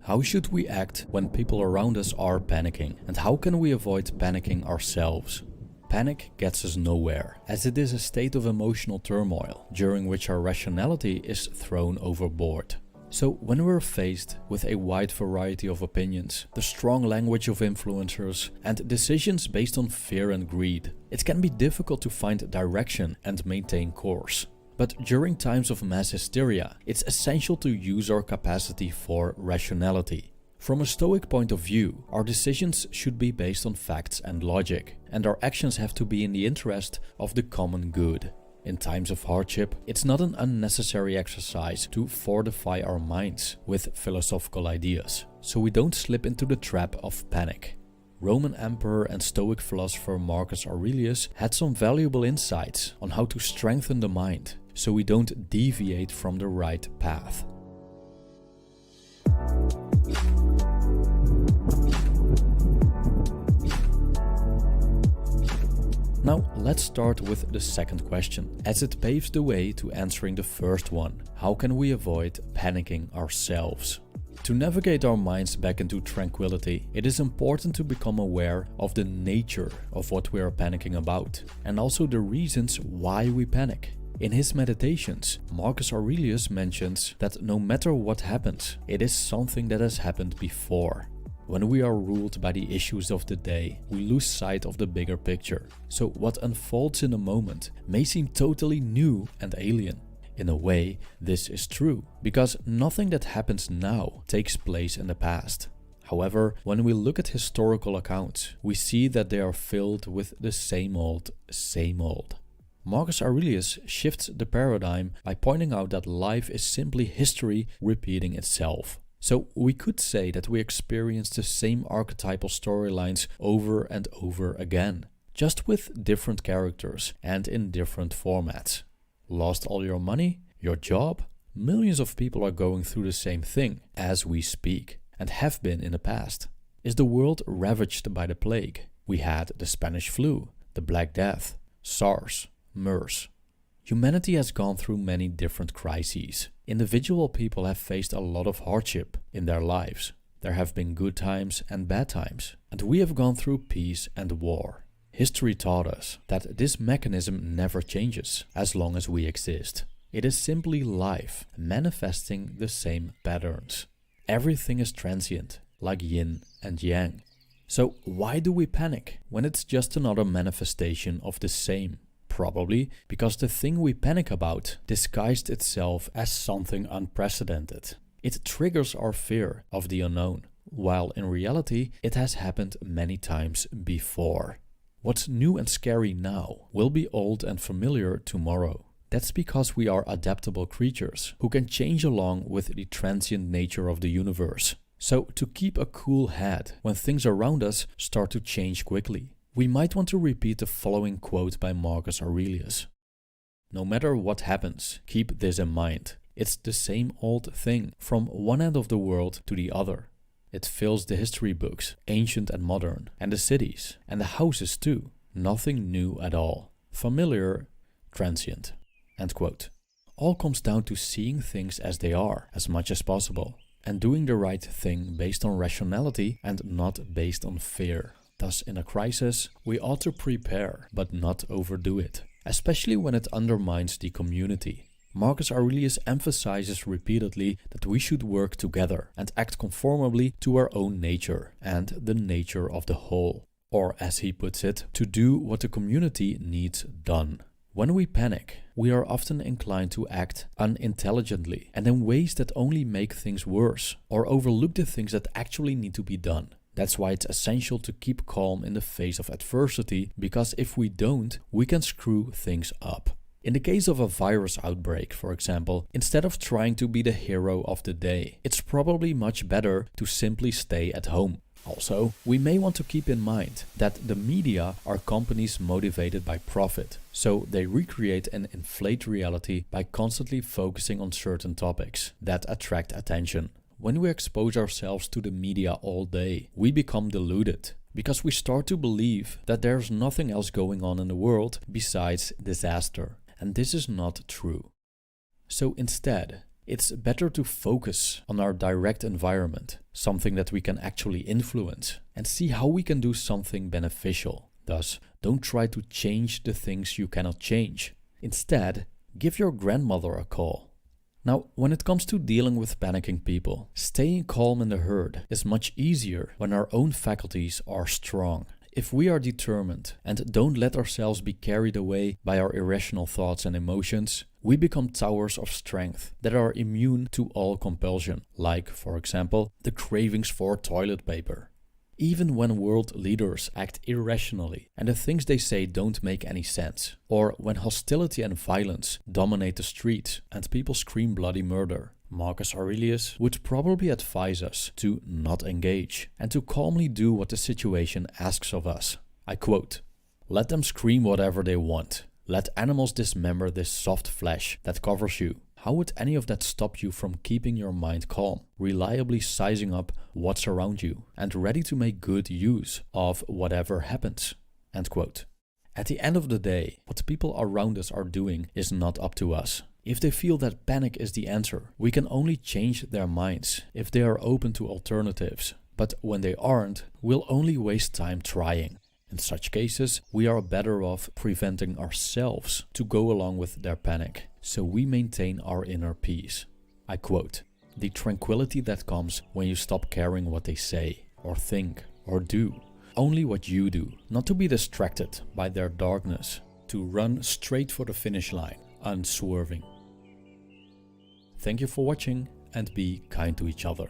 How should we act when people around us are panicking? And how can we avoid panicking ourselves? Panic gets us nowhere, as it is a state of emotional turmoil, during which our rationality is thrown overboard. So when we're faced with a wide variety of opinions, the strong language of influencers, and decisions based on fear and greed, it can be difficult to find direction and maintain course. But during times of mass hysteria, it's essential to use our capacity for rationality. From a Stoic point of view, our decisions should be based on facts and logic, and our actions have to be in the interest of the common good. In times of hardship, it's not an unnecessary exercise to fortify our minds with philosophical ideas, so we don't slip into the trap of panic. Roman Emperor and Stoic philosopher Marcus Aurelius had some valuable insights on how to strengthen the mind, so we don't deviate from the right path. Now let's start with the second question, as it paves the way to answering the first one. How can we avoid panicking ourselves? To navigate our minds back into tranquility, it is important to become aware of the nature of what we are panicking about, and also the reasons why we panic. In his meditations, Marcus Aurelius mentions that no matter what happens, it is something that has happened before. When we are ruled by the issues of the day, we lose sight of the bigger picture. So what unfolds in a moment may seem totally new and alien. In a way, this is true, because nothing that happens now takes place in the past. However, when we look at historical accounts, we see that they are filled with the same old, same old. Marcus Aurelius shifts the paradigm by pointing out that life is simply history repeating itself. So we could say that we experience the same archetypal storylines over and over again, just with different characters and in different formats. Lost all your money? Your job? Millions of people are going through the same thing as we speak, and have been in the past. Is the world ravaged by the plague? We had the Spanish flu, the Black Death, SARS, MERS. Humanity has gone through many different crises. Individual people have faced a lot of hardship in their lives. There have been good times and bad times, and we have gone through peace and war. History taught us that this mechanism never changes as long as we exist. It is simply life manifesting the same patterns. Everything is transient, like yin and yang. So why do we panic when it's just another manifestation of the same? Probably because the thing we panic about disguised itself as something unprecedented. It triggers our fear of the unknown, while in reality it has happened many times before. What's new and scary now will be old and familiar tomorrow. That's because we are adaptable creatures who can change along with the transient nature of the universe. So to keep a cool head when things around us start to change quickly, we might want to repeat the following quote by Marcus Aurelius. No matter what happens, keep this in mind. It's the same old thing from one end of the world to the other. It fills the history books, ancient and modern, and the cities, and the houses too. Nothing new at all. Familiar, transient. End quote. All comes down to seeing things as they are, as much as possible, and doing the right thing based on rationality and not based on fear. Thus, in a crisis, we ought to prepare, but not overdo it, especially when it undermines the community. Marcus Aurelius emphasizes repeatedly that we should work together and act conformably to our own nature and the nature of the whole. Or, as he puts it, to do what the community needs done. When we panic, we are often inclined to act unintelligently and in ways that only make things worse, or overlook the things that actually need to be done. That's why it's essential to keep calm in the face of adversity, because if we don't, we can screw things up. In the case of a virus outbreak, for example, instead of trying to be the hero of the day, it's probably much better to simply stay at home. Also, we may want to keep in mind that the media are companies motivated by profit, so they recreate and inflate reality by constantly focusing on certain topics that attract attention. When we expose ourselves to the media all day, we become deluded, because we start to believe that there's nothing else going on in the world besides disaster, and this is not true. So instead, It's better to focus on our direct environment, something that we can actually influence, and see how we can do something beneficial. Thus, don't try to change the things you cannot change. Instead, give your grandmother a call. Now, when it comes to dealing with panicking people, staying calm in the herd is much easier when our own faculties are strong. If we are determined and don't let ourselves be carried away by our irrational thoughts and emotions, we become towers of strength that are immune to all compulsion, like, for example, the cravings for toilet paper. Even when world leaders act irrationally and the things they say don't make any sense, or when hostility and violence dominate the streets and people scream bloody murder, Marcus Aurelius would probably advise us to not engage and to calmly do what the situation asks of us. I quote, "Let them scream whatever they want. Let animals dismember this soft flesh that covers you. How would any of that stop you from keeping your mind calm, reliably sizing up what's around you, and ready to make good use of whatever happens?" End quote. At the end of the day, what people around us are doing is not up to us. If they feel that panic is the answer, we can only change their minds if they are open to alternatives. But when they aren't, we'll only waste time trying. In such cases, we are better off preventing ourselves to go along with their panic, so we maintain our inner peace. I quote, "The tranquility that comes when you stop caring what they say, or think, or do. Only what you do, not to be distracted by their darkness, to run straight for the finish line, unswerving." Thank you for watching, and be kind to each other.